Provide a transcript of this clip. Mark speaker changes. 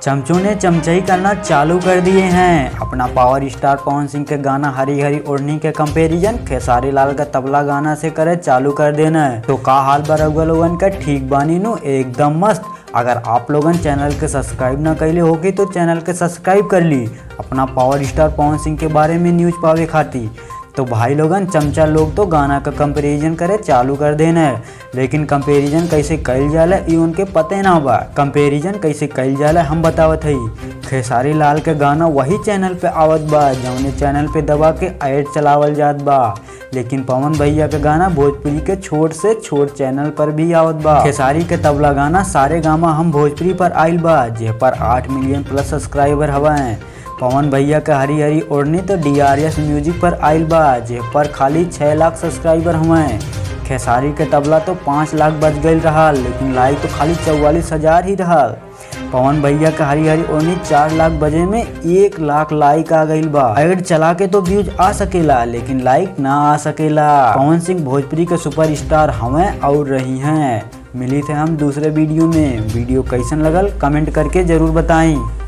Speaker 1: चमचों ने चमचई करना चालू कर दिए हैं। अपना पावर स्टार पवन सिंह के गाना हरी हरी ओढ़नी के कंपैरिजन खेसारी लाल का तबला गाना से करे चालू कर देना है। तो का हाल बा लोगन का, ठीक बानी नु एकदम मस्त। अगर आप लोगन चैनल के सब्सक्राइब ना कैले होगी तो चैनल के सब्सक्राइब कर ली अपना पावर स्टार पवन सिंह के बारे में न्यूज पावे खातिर। तो भाई लोगन चमचा लोग तो गाना का कंपैरिजन करे चालू कर देना है, लेकिन कंपैरिजन कैसे कैल जाला ये उनके पते ना बा। कंपैरिजन कैसे कैल जाला हम बतावत हई। खेसारी लाल के गाना वही चैनल पे आवत बा जौने चैनल पे दबा के ऐड चलावल जात बा, लेकिन पवन भैया के गाना भोजपुरी के छोट से छोट चैनल पर भी आवत बा। खेसारी के तबला गाना सारे गामा हम भोजपुरी पर आइल बा, जे पर 8 मिलियन प्लस सब्सक्राइबर हवा है। पवन भैया का हरी हरी ओढ़नी तो DRS म्यूजिक पर आइल बा, जे पर खाली 6 लाख सब्सक्राइबर हुए। खेसारी के तबला तो 5 लाख बच गई रहा, लेकिन लाइक तो खाली 44,000 ही रहा। पवन भैया का हरी हरी ओढ़नी 4 लाख बजे में 1 लाख लाइक आ गई बा। ऐड चला के तो व्यूज आ सकेला, लेकिन लाइक ना आ सकेला। पवन सिंह भोजपुरी के सुपरस्टार हमें और रही हैं। मिली थे हम दूसरे वीडियो में। वीडियो कैसन लगल कमेंट करके जरूर बताएं।